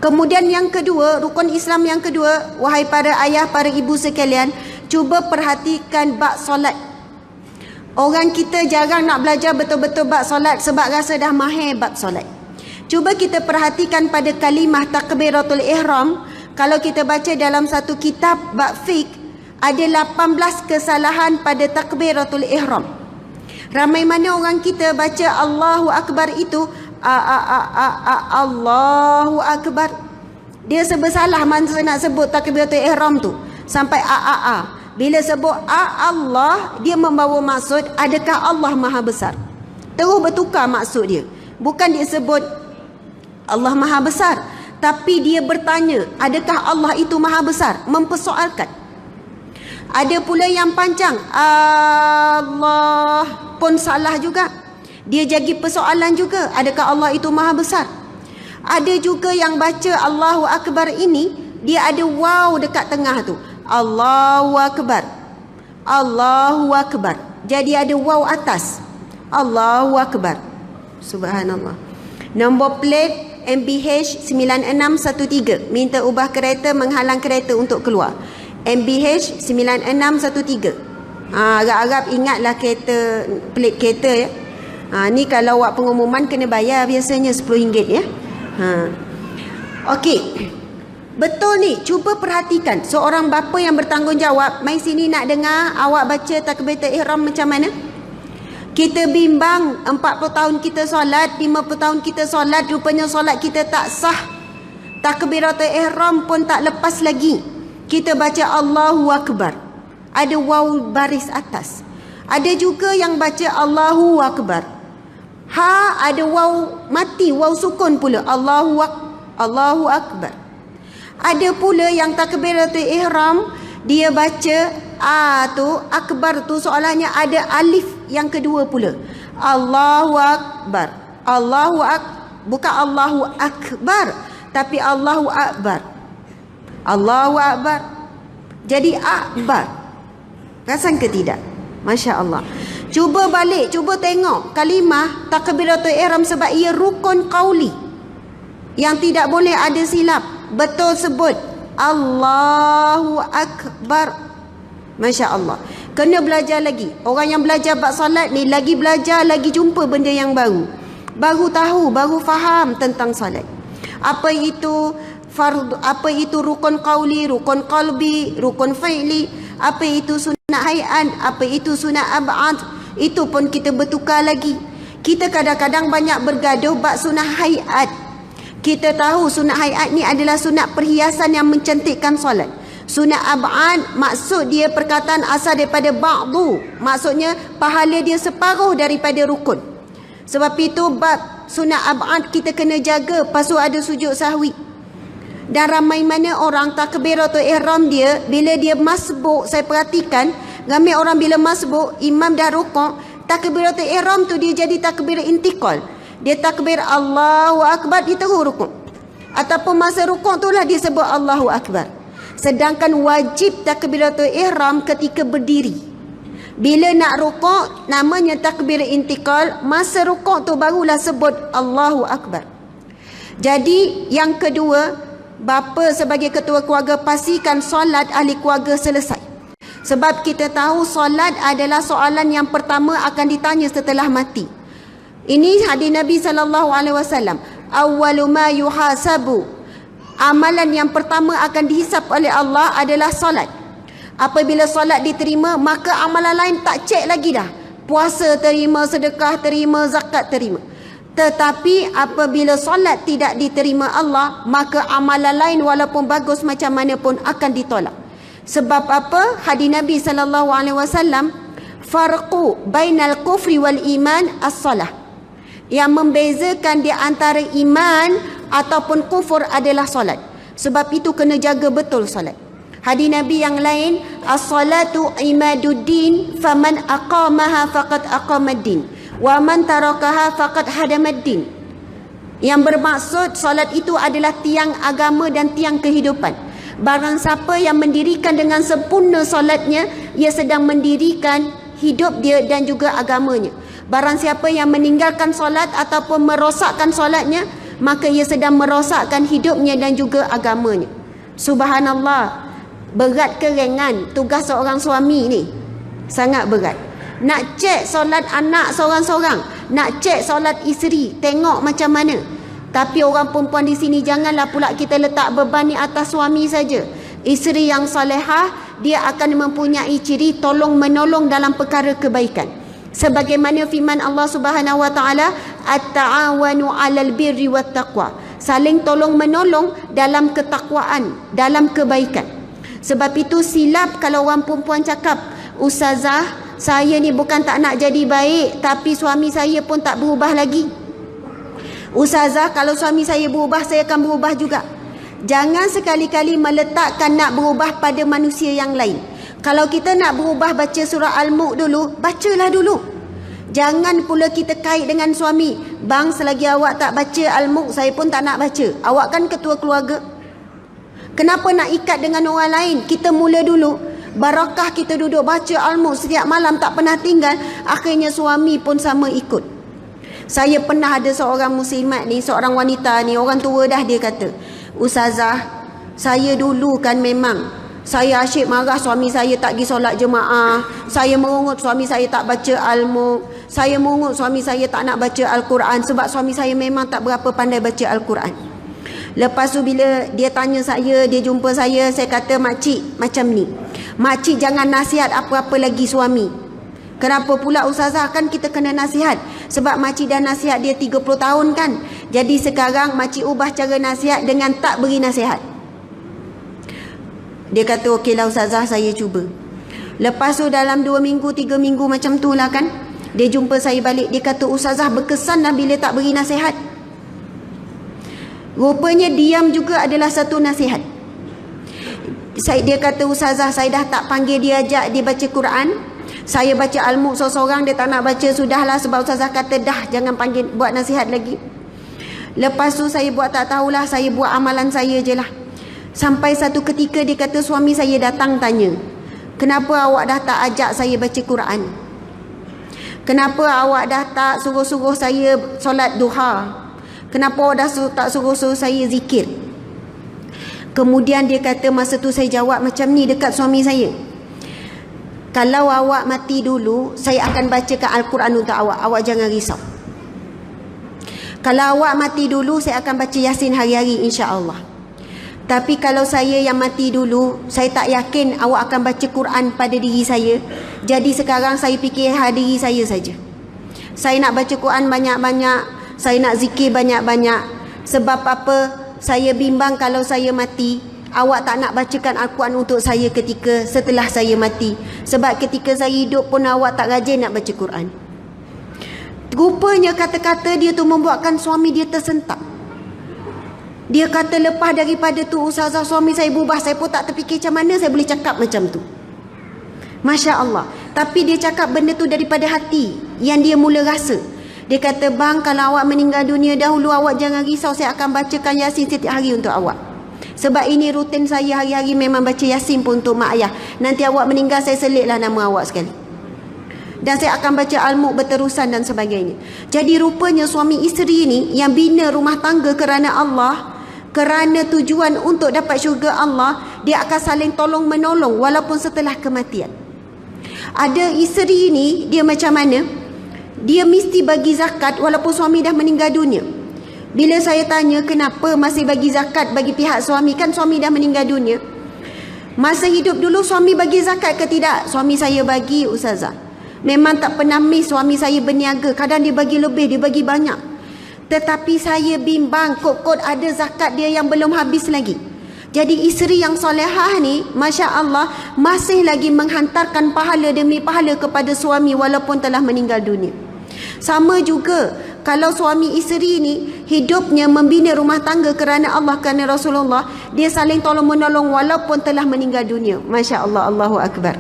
Kemudian yang kedua, rukun Islam yang kedua, wahai para ayah, para ibu sekalian, cuba perhatikan bab solat. Orang kita jarang nak belajar betul-betul bab solat sebab rasa dah mahir bab solat. Cuba kita perhatikan pada kalimah takbiratul ihram. Kalau kita baca dalam satu kitab bab fiqh, ada 18 kesalahan pada takbiratul ihram. Ramai mana orang kita baca Allahu Akbar itu Allahu Akbar. Dia sebersalah masa nak sebut takbiratul ihram tu. Sampai Bila sebut Allah, dia membawa maksud adakah Allah Maha Besar. Terus bertukar maksud dia. Bukan dia sebut Allah Maha Besar, tapi dia bertanya adakah Allah itu Maha Besar, mempersoalkan. Ada pula yang panjang Allah pun salah juga. Dia jadi persoalan juga, adakah Allah itu Maha Besar. Ada juga yang baca Allahu Akbar ini, dia ada waw dekat tengah tu. Allahu Akbar, Allahu Akbar. Jadi ada waw atas. Allahu Akbar. Subhanallah. Nombor plate MBH 9613. Minta ubah kereta, menghalang kereta untuk keluar. MBH 9613. Agak-agak ingatlah kereta, plate kereta ya. Ni kalau awak pengumuman kena bayar biasanya RM10 ya. Okey. Betul ni, cuba perhatikan. Seorang bapa yang bertanggungjawab, mai sini nak dengar awak baca takbiratul ihram macam mana? Kita bimbang 40 tahun kita solat, 50 tahun kita solat, rupanya solat kita tak sah. Takbiratul ihram pun tak lepas lagi. Kita baca Allahu Akbar, ada waw baris atas. Ada juga yang baca Allahu Akbar, ada waw mati, waw sukun pula. Allahu Akbar. Ada pula yang takbiratul ihram, dia baca tu akbar tu soalannya ada alif yang kedua pula. Allahu Akbar. Bukan Allahu Akbar, tapi Allahu Akbar. Allahu Akbar. Jadi akbar. Rasan ke tidak? Masya Allah. Cuba balik, cuba tengok kalimah takbiratul ihram sebab ia rukun qauli yang tidak boleh ada silap. Betul sebut Allahu Akbar. Masya Allah. Kena belajar lagi. Orang yang belajar bab solat ni lagi belajar, lagi jumpa benda yang baru. Baru tahu, baru faham tentang solat. Apa itu fardu, apa itu rukun qauli, rukun qalbi, rukun fi'li, apa itu sunat hay'an, apa itu sunat ab'ad. Itu pun kita bertukar lagi. Kita kadang-kadang banyak bergaduh bab sunat hay'at. Kita tahu sunat hayat ni adalah sunat perhiasan yang mencantikkan solat. Sunat ab'ad maksud dia perkataan asal daripada ba'du. Maksudnya pahala dia separuh daripada rukun. Sebab itu bab sunat ab'ad kita kena jaga. Pastu ada sujud sahwi. Dan ramai mana orang takbiratul ihram dia, bila dia masbuk, saya perhatikan ramai orang bila masbuk, imam dah rukuk, takbiratul ihram tu dia jadi takbir intikal. Dia takbir Allahu Akbar, dia terus rukuk. Ataupun masa rukuk tu lah dia sebut Allahu Akbar. Sedangkan wajib takbiratul ihram ketika berdiri. Bila nak rukuk, namanya takbir intikal. Masa rukuk tu barulah sebut Allahu Akbar. Jadi yang kedua, bapa sebagai ketua keluarga pastikan solat ahli keluarga selesai. Sebab kita tahu solat adalah soalan yang pertama akan ditanya setelah mati. Ini hadis Nabi SAW. Awwalu ma yuhasabu. Amalan yang pertama akan dihisap oleh Allah adalah solat. Apabila solat diterima, maka amalan lain tak cek lagi dah. Puasa terima, sedekah terima, zakat terima. Tetapi apabila solat tidak diterima Allah, maka amalan lain walaupun bagus macam mana pun akan ditolak. Sebab apa? Hadis Nabi SAW, farqu bainal kufri wal iman as-salah. Yang membezakan di antara iman ataupun kufur adalah solat. Sebab itu kena jaga betul solat. Hadis Nabi yang lain, as-salatu imaduddin, faman aqamaha faqad aqamaddin, wa man tarakaha faqad hadamaddin. Yang bermaksud solat itu adalah tiang agama dan tiang kehidupan. Barang siapa yang mendirikan dengan sempurna solatnya, ia sedang mendirikan hidup dia dan juga agamanya. Barang siapa yang meninggalkan solat ataupun merosakkan solatnya, maka ia sedang merosakkan hidupnya dan juga agamanya. Subhanallah, berat ke ringan tugas seorang suami ni? Sangat berat. Nak cek solat anak seorang-seorang, nak cek solat isteri, tengok macam mana. Tapi orang perempuan di sini, janganlah pula kita letak beban ni atas suami saja. Isteri yang salehah, dia akan mempunyai ciri tolong menolong dalam perkara kebaikan. Sebagaimana firman Allah Subhanahu wa taala, at-ta'awanu 'alal birri wat taqwa. Saling tolong menolong dalam ketakwaan, dalam kebaikan. Sebab itu silap kalau orang perempuan cakap, "Ustazah, saya ni bukan tak nak jadi baik, tapi suami saya pun tak berubah lagi. Ustazah, kalau suami saya berubah, saya akan berubah juga." Jangan sekali-kali meletakkan nak berubah pada manusia yang lain. Kalau kita nak berubah, baca surah Al-Mulk dulu, bacalah dulu. Jangan pula kita kait dengan suami. "Bang, selagi awak tak baca Al-Mulk, saya pun tak nak baca." Awak kan ketua keluarga. Kenapa nak ikat dengan orang lain? Kita mula dulu. Barakah kita duduk baca Al-Mulk setiap malam, tak pernah tinggal. Akhirnya suami pun sama ikut. Saya pernah ada seorang muslimat ni, seorang wanita ni, orang tua dah, dia kata, "Ustazah, saya dulu kan memang saya asyik marah suami saya tak pergi solat jemaah. Saya merungut suami saya tak baca Al-Mulk. Saya merungut suami saya tak nak baca Al-Quran sebab suami saya memang tak berapa pandai baca Al-Quran." Lepas tu bila dia tanya saya, dia jumpa saya kata, "Makcik macam ni. Makcik jangan nasihat apa-apa lagi suami." "Kenapa pula Ustazah?" "Kan kita kena nasihat. Sebab makcik dah nasihat dia 30 tahun kan. Jadi sekarang makcik ubah cara nasihat dengan tak beri nasihat." Dia kata, "Okeylah Ustazah, saya cuba." Lepas tu dalam 2 minggu, 3 minggu macam tu lah kan, dia jumpa saya balik. Dia kata, "Ustazah, berkesan dah bila tak beri nasihat." Rupanya diam juga adalah satu nasihat. Dia kata, "Ustazah, saya dah tak panggil dia, ajak dia baca Quran. Saya baca Al-Mulk seorang-seorang, dia tak nak baca, sudahlah sebab Ustazah kata dah jangan panggil buat nasihat lagi." Lepas tu saya buat tak tahulah, saya buat amalan saya je lah. Sampai satu ketika dia kata, suami saya datang tanya, "Kenapa awak dah tak ajak saya baca Quran? Kenapa awak dah tak suruh-suruh saya solat duha? Kenapa awak dah tak suruh-suruh saya zikir?" Kemudian dia kata, masa tu saya jawab macam ni dekat suami saya, "Kalau awak mati dulu, saya akan bacakan Al-Quran untuk awak. Awak jangan risau. Kalau awak mati dulu, saya akan baca Yasin hari-hari insya-Allah. Tapi kalau saya yang mati dulu, saya tak yakin awak akan baca Quran pada diri saya. Jadi sekarang saya fikir diri saya saja. Saya nak baca Quran banyak-banyak, saya nak zikir banyak-banyak. Sebab apa? Saya bimbang kalau saya mati, awak tak nak bacakan Al-Quran untuk saya ketika setelah saya mati. Sebab ketika saya hidup pun awak tak rajin nak baca Quran." Rupanya kata-kata dia tu membuatkan suami dia tersentak. Dia kata, "Lepas daripada tu Ustazah, suami saya berubah. Saya pun tak terfikir macam mana saya boleh cakap macam tu." Masya Allah. Tapi dia cakap benda tu daripada hati yang dia mula rasa. Dia kata, "Bang, kalau awak meninggal dunia dahulu, awak jangan risau. Saya akan bacakan Yasin setiap hari untuk awak. Sebab ini rutin saya hari-hari memang baca Yasin pun untuk mak ayah. Nanti awak meninggal, saya selitlah nama awak sekali. Dan saya akan baca Al-Mulk berterusan dan sebagainya." Jadi rupanya suami isteri ni yang bina rumah tangga kerana Allah, kerana tujuan untuk dapat syurga Allah, dia akan saling tolong menolong walaupun setelah kematian. Ada isteri ni, dia macam mana? Dia mesti bagi zakat walaupun suami dah meninggal dunia. Bila saya tanya kenapa masih bagi zakat bagi pihak suami, kan suami dah meninggal dunia. Masa hidup dulu suami bagi zakat ke tidak? Suami saya bagi Ustazah. Memang tak pernah miss suami saya berniaga. Kadang dia bagi lebih, dia bagi banyak. Tetapi saya bimbang, kot-kot ada zakat dia yang belum habis lagi. Jadi isteri yang solehah ni, Masya Allah, masih lagi menghantarkan pahala demi pahala kepada suami walaupun telah meninggal dunia. Sama juga kalau suami isteri ni hidupnya membina rumah tangga kerana Allah, kerana Rasulullah, dia saling tolong menolong walaupun telah meninggal dunia. Masya Allah, Allahu Akbar.